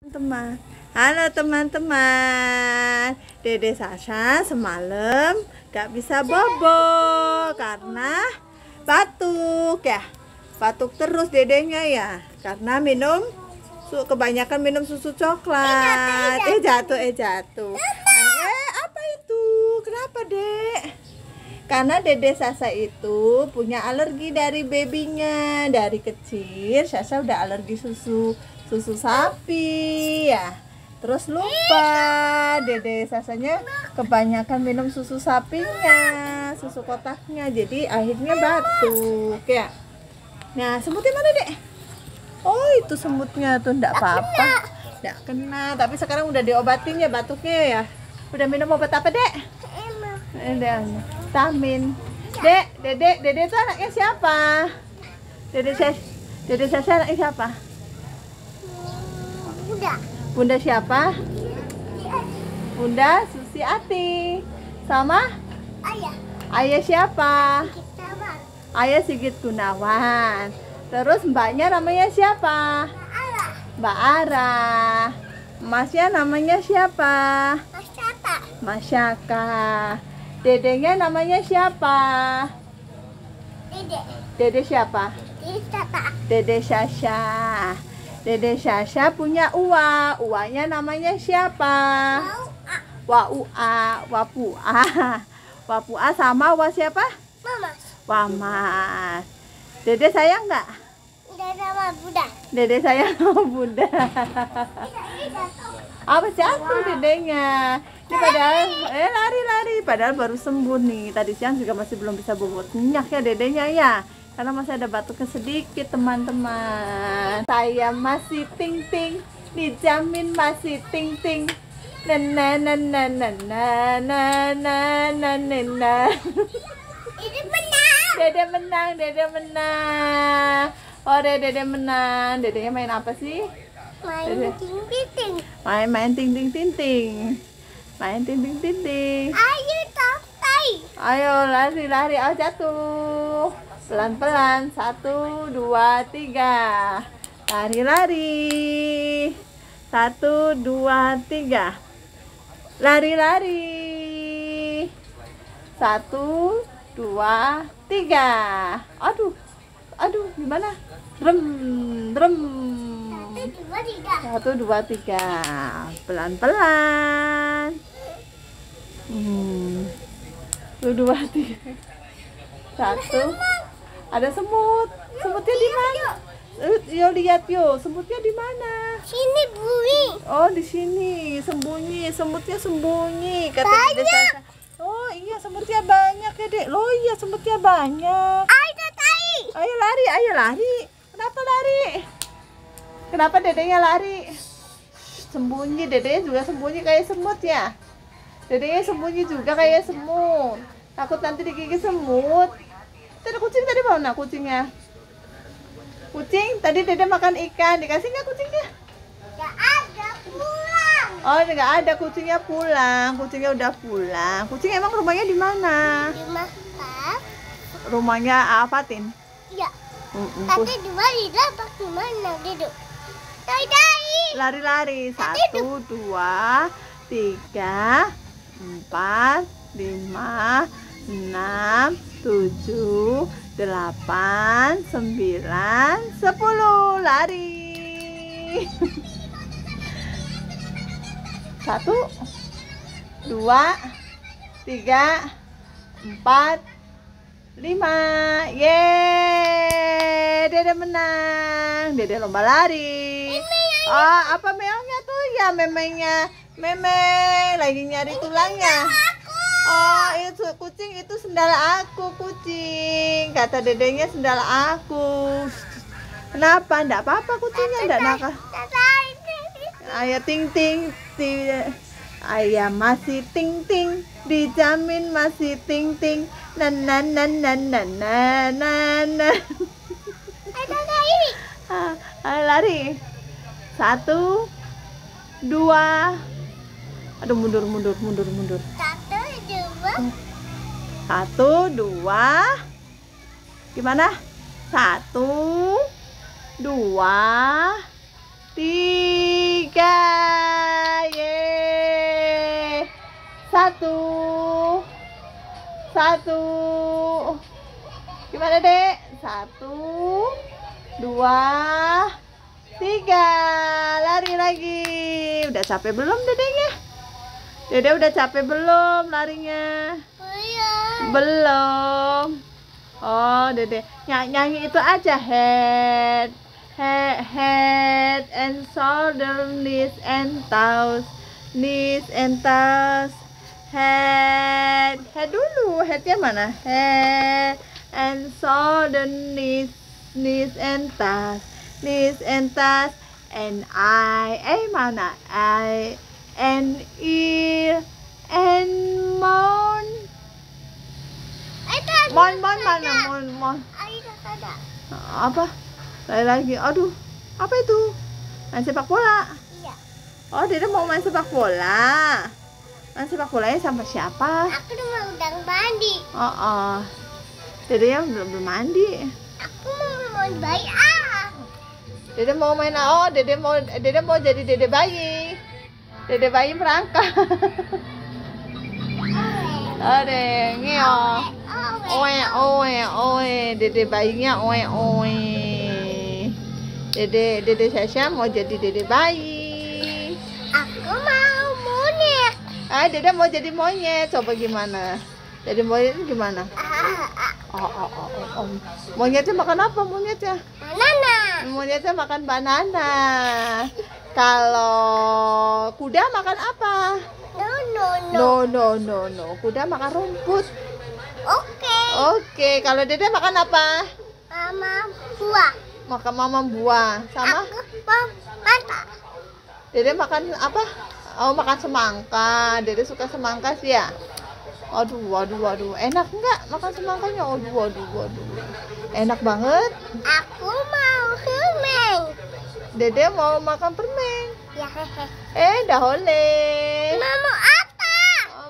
Teman, halo teman-teman. Dede Sasha semalam gak bisa bobo karena batuk ya. Batuk terus dedenya ya, karena kebanyakan minum susu coklat. Jatuh. Apa itu? Kenapa, Dek? Karena Dede Sasha itu punya alergi dari babynya. Dari kecil Sasha udah alergi susu sapi ya. Terus lupa Dede Sasanya kebanyakan minum susu sapinya, susu kotaknya, jadi akhirnya batuk ya. Nah, semutnya mana, Dek? Oh, itu semutnya tuh, enggak apa-apa. Enggak kena, tapi sekarang udah diobatin ya batuknya ya. Udah minum obat apa, Dek? Vitamin. Dede itu anaknya siapa? Dede Sasha anaknya siapa? Bunda siapa? Bunda Susiati. Sama? Ayah siapa? Ayah Sigit Gunawan. Terus mbaknya namanya siapa? Mbak Ara. Masnya namanya siapa? Masyaka. Dedenya namanya siapa? Dede siapa? Dede Sasha. Dede Sasha punya uanya namanya siapa? Wapua sama siapa? Wamas. Dede sayang nggak? Dede sayang sama Bunda. Apa jatuh dedenya? Ini padahal lari. Padahal baru sembuh nih. Tadi siang juga masih belum bisa bobot minyak ya dedenya ya. Karena masih ada batuknya sedikit, teman-teman. Saya masih ting-ting, dijamin masih ting-ting. Nana. Dede menang. Oh, Dede menang. Dedenya main apa sih? Main ting-ting. Main ting-ting. Main ting-ting. Ayo santai. Ayo lari. Oh, jatuh. Pelan-pelan. 1, 2, 3. Lari. 1, 2, 3. Lari. 1, 2, 3. Aduh, gimana? Rem. 1, 2, 3. Pelan-pelan. 1, 2, 3. 1. Ada semut. Semutnya di mana? Yo lihat yo, semutnya di mana? Sini bunyi. Oh, di sini sembunyi. Semutnya sembunyi. Kata Dede Sasha. Oh iya, semutnya banyak ya, Dek. Loh iya, semutnya banyak. Ayo lari. Kenapa lari? Kenapa dedenya lari? Sembunyi, dedenya juga sembunyi kayak semut ya. Dedenya sembunyi juga kayak semut. Takut nanti digigit semut. Ada kucing tadi mana kucingnya? Kucing tadi Dede makan ikan, dikasih nggak kucingnya? Gak ada pulang. Oh, nggak ada, kucingnya pulang. Kucingnya udah pulang. Kucing emang rumahnya di mana? Di maktab. Rumahnya Fatin. Iya. Tadi dua lidah di mana duduk? Lari. 1, 2, 3, 4, 5, 6, 7, 8, 9, 10. Lari. 1, 2, 3, 4, 5. Yeay, Dede menang. Dede lomba lari. Oh, apa meongnya tuh ya? Memeng lagi nyari tulangnya. Oh, itu kucing, itu sendal aku, kucing. Kata dedenya sendal aku. Kenapa? Enggak apa-apa kucingnya, enggak nakal. Ayah ting-ting. Ayah masih ting-ting, dijamin masih ting-ting. Nana. Lari. 1, 2. Aduh, mundur. 1, 2. Gimana? 1, 2, 3. Satu. Gimana, Dek? 1, 2, 3. Lari lagi. Udah capek belum dedenya? Dede udah capek belum larinya? Belum. Oh, Dede nyanyi itu aja. Head and shoulder, knees and toes. Head dulu. Headnya mana? Head and shoulder, knees and toes. And eye mana? Eye and ear and mon mana? Mon. Apa? Lagi. Aduh, apa itu? Main sepak bola. Iya. Oh, Dede mau main sepak bola. Main sepak bolanya sama siapa? Aku udah mandi. Dede yang belum mandi. Aku mau bayi. Dede mau main. Oh, Dede mau jadi Dede bayi. Dede bayi merangkak. Ade, ngeo. Oe. Dede bayinya oe. Dede Sasha mau jadi Dede bayi. Aku mau monyet. Dede mau jadi monyet. Coba gimana? Dede monyet gimana? Monyetnya makan apa monyetnya? Banana. Monyetnya makan banana. Kalau kuda makan apa? No. Kuda makan rumput. Oke. Kalau Dede makan apa? Mama buah. Makan mama buah. Sama? Aku mau mata. Dede makan apa? Oh, makan semangka. Dede suka semangka sih ya? Aduh. Enak nggak makan semangkanya? Aduh. Enak banget. Aku mau permen. Dede mau makan permen. Ya. Dah boleh. Mau apa?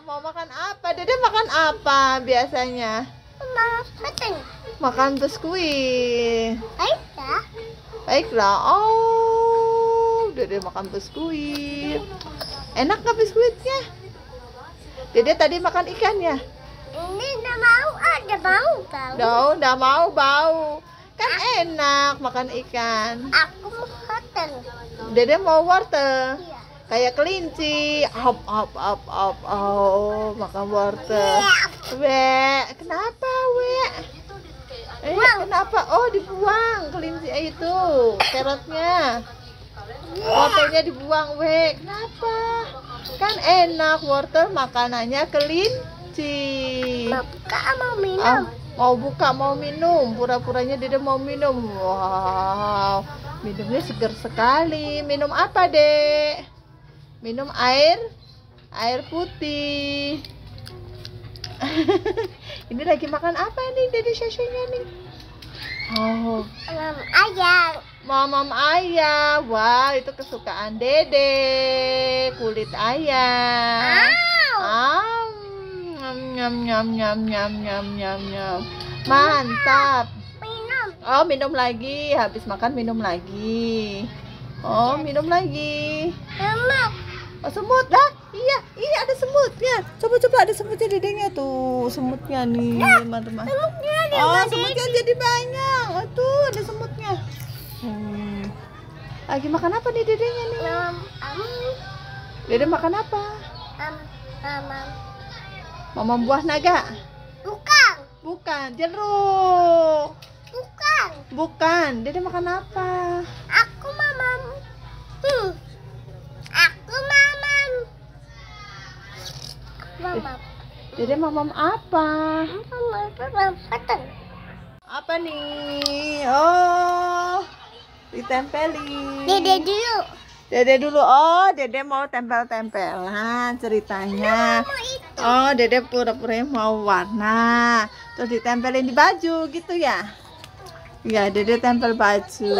Mau makan apa? Dede makan apa biasanya? Mau makan. Makan biskuit. Baiklah. Oh, Dede makan biskuit. Enak nggak biskuitnya? Dede tadi makan ikan ya? Ini udah mau, Udah mau bau. Kan enak makan ikan. Aku mau wortel. Dede mau wortel. Iya. Kayak kelinci. Makan wortel. Kenapa, kenapa? Oh, dibuang kelinci itu. Carrotnya. Wortelnya dibuang, Kenapa? Kan enak wortel makanannya kelinci. Mau buka mau minum? Mau buka mau minum. Pura-puranya Dede mau minum. Wow, minumnya segar sekali. Minum apa, Dek? Minum air putih. Ini lagi makan apa nih Dede Sasha-nya nih? Oh, Ayam. Mamam ayam. Wah, itu kesukaan Dede. Kulit ayam. Nyam. Mantap. Minum. Oh, minum lagi. Habis makan minum lagi. Oh, minum lagi. Semut. Oh, semut dah. Iya ada semutnya. Coba ada semutnya Dedenya tuh. Semutnya nih, teman-teman. Semutnya jadi banyak. Oh, tuh ada semutnya. Lagi makan apa nih Dedenya nih? Dede makan apa? Mama buah naga? Bukan, jeruk. Bukan. Dede makan apa? Aku mamam. Dede mamam apa? Paten. Apa nih? Oh, ditempelin. Dede dulu. Oh, Dede mau tempel-tempelan ceritanya. Oh, Dede pura-pura mau warna. Terus ditempelin di baju gitu ya? Iya, Dede tempel baju.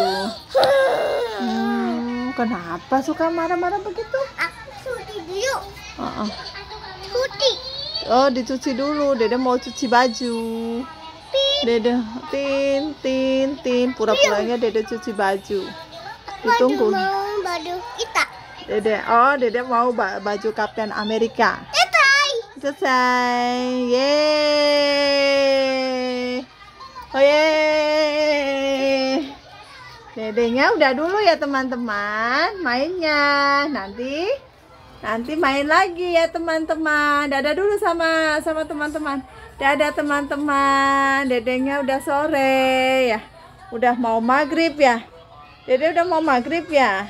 Kenapa suka marah-marah begitu? Aku cuci dulu. Oh, dicuci dulu. Dede mau cuci baju. Dede tin pura-puranya Dede cuci baju. Ditunggu. Baju kita. Dede mau baju Kapten Amerika. Selesai. Yeay. Oh yeay. Dedenya udah dulu ya teman-teman mainnya. Nanti main lagi ya teman-teman. Dadah dulu sama teman-teman. Dadah teman-teman. Dedenya udah sore ya. Udah mau maghrib ya. Dede udah mau maghrib ya.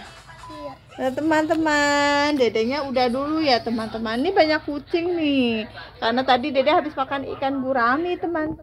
Iya. Nah, teman-teman, dedenya udah dulu ya teman-teman. Ini banyak kucing nih. Karena tadi dede habis makan ikan gurami teman-teman.